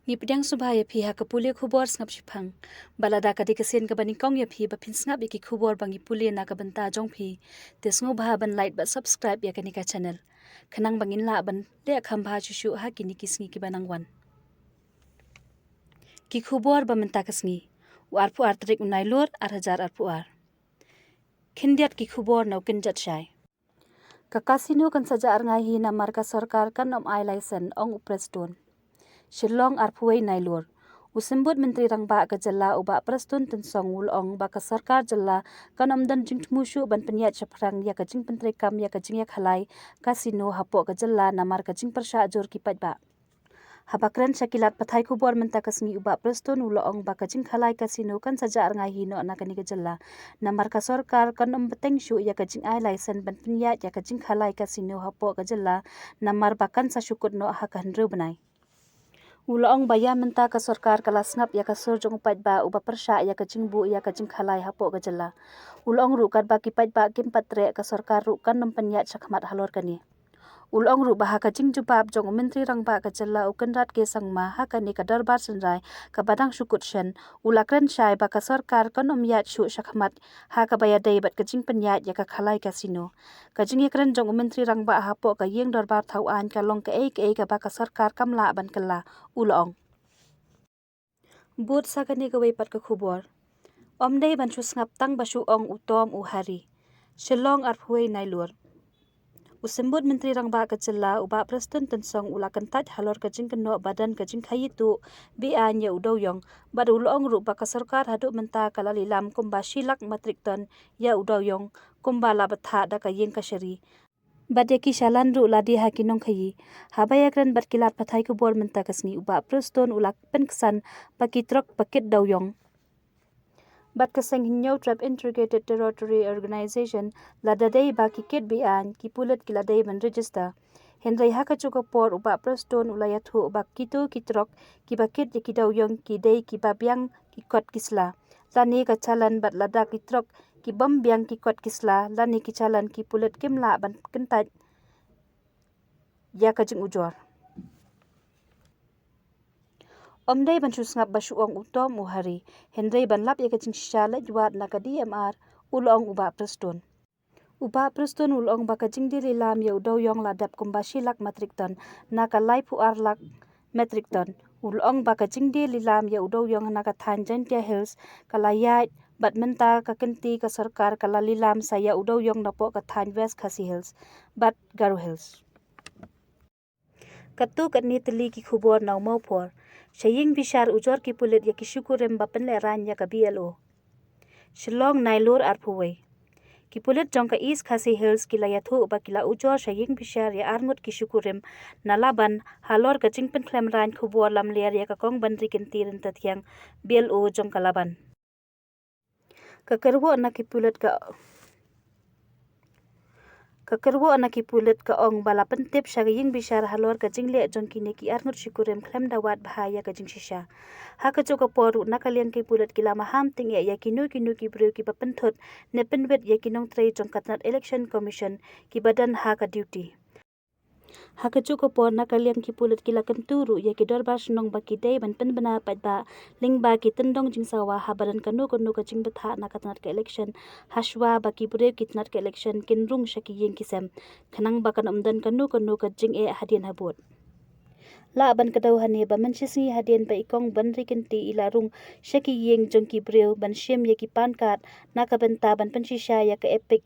Ngipdang subaya phi ha kapule khubor snap shipang balada kadi kasien ka bani kong ya phi ba phin snap iki khubor bangi pule na ka banta jong phi tesngo bha ban like ba subscribe ya kani ka channel khanang bangin la ban le kham bha chu shu ha kini kisngi ki banang wan ki khubor ba menta kasngi war pu artrik unai lor ar hajar ar pu ar khindiat ki khubor nau kin jat shai ka kasino kan saja ar ngai hi na marka sarkar kan om ai license ong upreston Shillong arpuai nailur. Usimbut Menteri Rangba ke jala uba prestun tensong ulong ba ke sarkar jala kanom dan jing musyu ban penyat chaprang ya ke jing penteri kam ya ke jing ya khalai kasino hapo ke jala namar ke jing persya jor kipat ba. Habakran syakilat pathai kubor menta kasngi uba prestun ulong ba ke jing khalai kasino kan saja ngai hino anakani ke jala namar ka sarkar kanom beteng syu ya ke jing ai license ban penyat ya ke jing khalai kasino hapo ke jala namar bakan sa syukut no ha kan benai. Ulong baya menta ka sarkar kala snap ya ka sur jong pat ba uba persya ya ka jingbu ya ka jing khalai hapo ka jala. Ulong ru kat ba ki pat ba kim patre ka sarkar ru kan nempanyat sakmat halor kani. Ulong ru bah ka jing jubab jong menteri rangba ka jala ukan rat ke sangma ha kani ka darbar senrai ka badang syukut shen ulakren syai ba ka sarkar kan yat syu sakmat ha ka baya dai bat ka jing penyat ya ka khalai kasino. Ka jing yakren jong menteri rangba hapo ka yeng darbar thau an ka long ka ka ba ka sarkar kamla ban kala ulong. Bud sakani gawai pat ka khubor. Omdei ban chu ngap tang basu ong utom uhari. Shillong arphuai nailur. Usimbut Menteri Rangba ka jala uba preston tensong ulakan tat halor ka jing keno badan ka jing khayitu bi anya udau yong bad ulong ru ba ka sarkar hadu menta kala lilam kumba shilak metrik ton ya udau yong kumba labatha da ka yeng ka shari. Bade ki shalan ru ladi ha kinong khayi habaya kran bat kilat pathai ku bor menta kasngi uba preston ulak penksan pakitrok pakit dau yong. Bat kaseng hinyo trap integrated territory organization ladadei ba kikit bian ki pulet ki ladei ban register henrei ha ka chuka por uba preston ulayathu uba kitu kitrok ki bakit ki dau yong ki dei ki babyang ki kot kisla lani ka chalan bat lada kitrok ki bam biang ki kot kisla lani ki chalan ki pulet kimla ban kentat ya ka jing ujor. Omdei ban ngap basu ong utom uhari henrei ban lap ya ka jing shala juat na ka DMR ulong uba preston. Uba preston ulong ba ka jing diri lam ya udau yong ladap kumba shilak metrik ton na ka lai pu arlak metrik ton ulong ba ka jing diri lam ya udau yong na ka Tangent Hills kalayat bat menta ka kenti ka sarkar kala lilam saya udau yong na po ka Than West Khasi Hills bat Garo Hills. Katu kat ni teli ki khubor nau mau por Shaying bishar ujor ki pulit ya ki syukurem bapen leran ya ka BLO. Shillong nailur arpuway. Ki pulit jong ka East Khasi Hills ki layathu ba kila ujor shaying bishar ya arngut ki syukurem nalaban halor ka jingpen klemran khubor lam ler ya ka kong bandri kentirin tatyang BLO jong kalaban. Kakerwo na ki pulit Kakerwo anak ki pulit ka ong bala pentip syaging bishar halor ka jingle jong kini ki arngut syukurem klem dawat bahaya ka jing shisha. Ha ka joka poru nakalian ki pulit kila maham ting ya kinu ki bru ki papentut ne penwet ya kinong tray jong katnat election commission ki badan ha ka duty. Ha ka joka por nakalian ki pulit kila kenturu ya ki dorbar senong baki day ban pen bena pat ba ling ba ki tendong jing sawa ha badan kanu ka jing betha na katnat ka election haswa baki bure ki tnat ka election kinrung syaki yeng kisem khanang ba kan umdan kanu ka jing hadian habot. La ban kadau hane ba manchisi hadian ba ikong banri kenti ilarung syaki yeng jong ki breu ban syem ya ki pankat na ka benta ban pensisya ya ka epic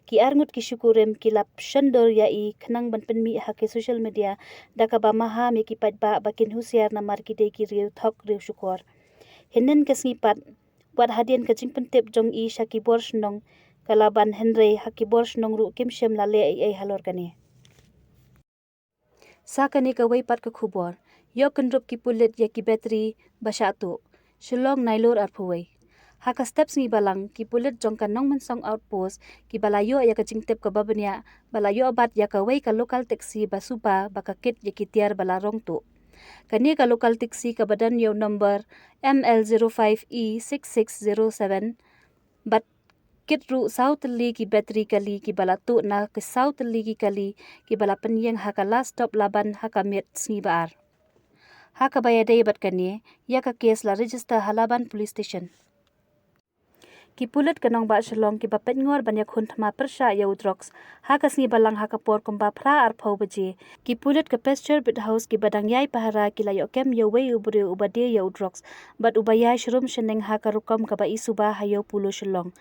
ki arngut ki syukurem ki lap shandor ya i khanang ban penmi ha ke social media da ka ba maham ya ki pat ba bakin husiar na mar ki de ki riu thok riu syukur. Henen ka snipat buat hadian ka jing pentip jong i syaki bor snong kalaban henrei ha ki bor snong ru kim syem lale ai halor kani. Sakani ka waipat ka khubor yo kendrup ki pulit ya ki battery basyatu Shillong nailur arpuway. Haka steps ni balang ki pulit jong ka nong mensong outpost ki balayo ya ka jingtip ka babanya balayo abat ya ka way ka local taxi basupa baka kit ya ki tiar balarong tu. Kani ka local taxi ka badan yo number ML05E6607 bat kit ru south li ki battery kali ki balatu na ke south li ki kali ki bala penyeng haka last stop laban haka met sni baar. ha ka bayadai bat kani ya ka case la register Halaban police station. Ki pulit kanong ba shalong ki bapet ngor banyak hunt ma persha ya udrox ha kasni balang ha kapor kumba pra ar phau baje ki pulit ka pasture bit house ki badang yai pahara ki layo kem yo wei ubre ubade ya udrox bat ubaya shrum sheneng ha karukom ka ba isuba hayo pulo shalong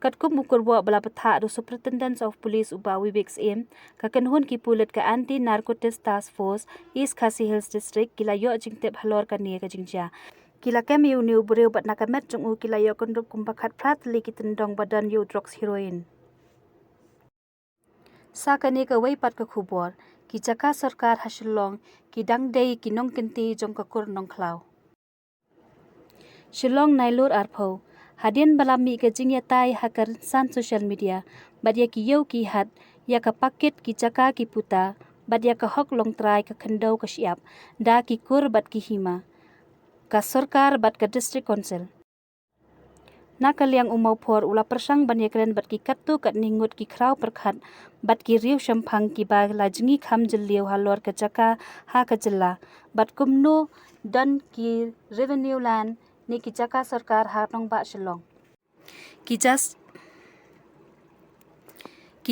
katkum ukur wa bala patha do superintendent of police uba wibix aim ka kanhun ki pulit ka anti narcotics task force east Khasi Hills district ki layo jingtep halor ka ne ka jingja kila kem yu niu bureu bat nakamet jungu kila yo kondrup kumpakat prat li kitendong badan yu drugs heroin. Sakane ka wei pat ka khubor ki jaka sarkar hasilong ki dangdei ki nong kinti jong ka kur nong klau. Shillong nailur arpho hadien balami ka jingya tai hakar san social media bat ya ki yau ki hat ya ka paket ki jaka ki puta bat ya ka hok long trai ka khandau ka siap da ki kur bat ki hima ka sarkar bat ka district council na kaliang umau por ula persang banyakren bat ki kattu kat ningut ki krau perkhat bat ki riu shampang ki bag la jingi kham jiliu halor ka jaka ha ka jilla bat kumno dan ki revenue land ni ki jaka sarkar ha nong ba Shillong ki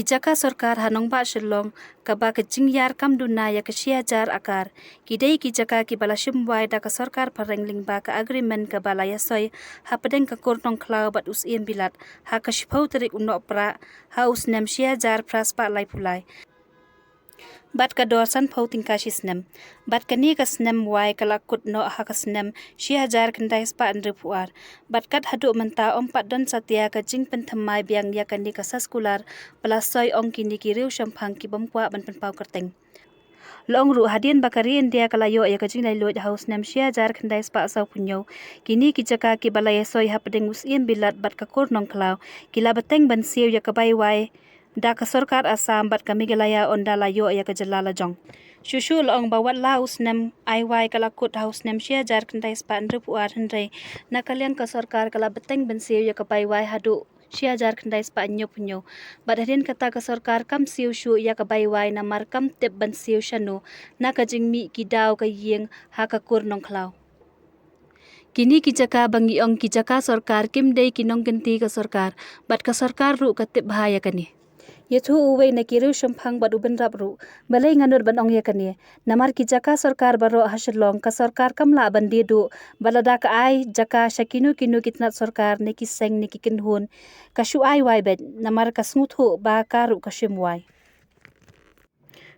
jaka sarkar hanong ba Shillong ka ba ka jingyar kam duna ya ka jar akar ki dei ki jaka ki bala shimwai da ka sarkar parengling ba ka agreement ka bala ya soy ha pedeng ka kortong klau bat us iem bilat ha ka shipau terik uno pra ha us nem jar pras pa lai pulai bat ka dor san phau tingka shisnem bat ka ni ka snem wai ka lakut no ha ka snem jar kendai spa andre puar bat kat hadu menta pat don satya ka jing pen thamai biang ya ka ni ka saskular bala soy ong ki ni ki riu shampang ki bomkwa ban pen pau kerteng long ru hadien bakari india kalayo ya ka jing lai lo house nem jar kendai spa sau punyo kini ki jaka ki bala ya soy ha pedeng us iem bilat bat ka kor nong klau kila beteng ban siu ya ka bai wai da ka sarkar Assam bat kami gelaya onda layo ya ka jalala jong shushu long bawat la usnem aiwai kala kut haus nem jar kendai spa andre puar hendrai na kalian ka sarkar kala beteng ben siu ya ka bai wai hadu jar kendai spa nyo punyo bat hadin kata ka sarkar kam siu shu ya ka bai wai na mar kam tip ban siu shanu na ka jingmi ki daw ka yeng ha ka kur nong klau kini ki jaka bangi ong ki jaka sarkar kim dei ki nong genti ka sarkar bat ka sarkar ru ka tip bahaya kani Yaitu uwe na kiru shampang badu benrap ru balai nganur ban ong yakani namar ki jaka sarkar baro hasilong ka sarkar kamla bandi du balada ka ai jaka shakinu kinu kitnat sarkar ne ki seng ne ki kinhun ka shu ai wai bet namar ka smuthu ba karu ka shimwai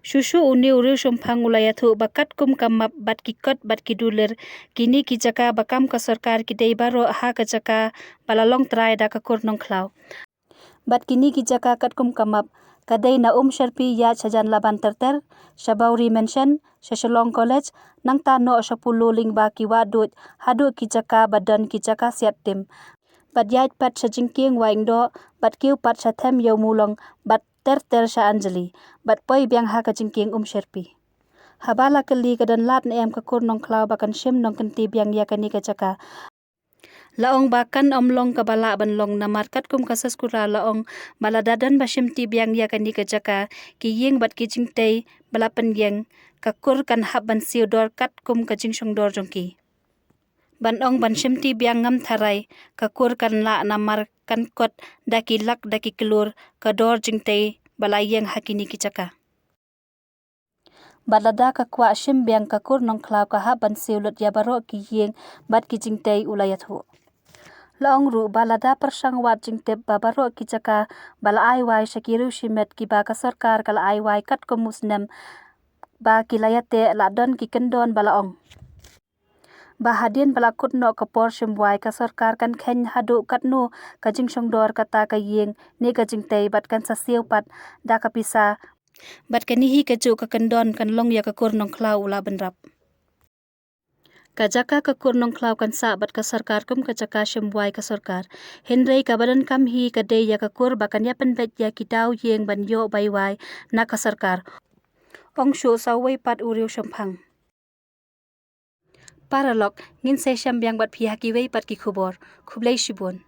Shushu uni uru shampang ulayathu bakat kum kamap bat ki kot bat ki duler kini ki jaka bakam ka sarkar ki dei baro ha ka jaka balalong trai da ka kur nong klau bat kini ki jaka kat kum kamap kadai na sharpi ya chajan laban terter shabauri mention Shillong college nang ta no shapulu ling ba ki wadut hadu ki jaka badan ki jaka siat tim bat yait pat shajingking waing do bat kiu pat shathem yo mulong bat ter sha anjali bat poi biang ha ka jingking sharpi habala kali kadan lat na em ka kur nong klau bakan shim nong kenti biang ya kani ka jaka laong bakan omlong ka bala banlong namar kat kum kasas kura laong bala dadan bashim ti biang ya kani ka jaka ki yeng bat ki jingtei bala pengyeng ka kur kan hab ban siu dor kat kum ka jingshong dor jongki ban ong ban shim ti biang ngam tharai ka kur kan la namar kan kot daki lak daki kelur ka dor jingtei bala yeng hakini ki jaka balada ka kwa shim biang ka kur nong klau ka hab ban siu lut ya baro ki yeng bat ki jingtei ulayathu Laong ru balada persang wat jingtep babaro ki jaka bala ai wai shakiru shimet ki ba ka sarkar kala ai wai kat ko musnem ba ki layate la don ki kendon bala ong ba hadien bala kut no ka por shimwai ka sarkar kan khen hadu kat no ka jingshong dor kata ka yeng ne ka jingtei bat kan sa siu pat da ka pisa bat kani hi ka chu ka kendon kan long ya ka kur nong klau ula benrap Kajaka ka kurnong klau kan sa bat ka sarkar kum kajaka shimwai ka sarkar Henry ka badan kam hi ka dei ya ka kur bakan ya penbet ya ki daw yeng ban yo baiwai na ka sarkar ong shu sawai pat uriu shampang Paralog ngin se shambyang bat phi haki wei pat ki khubor khublei shibun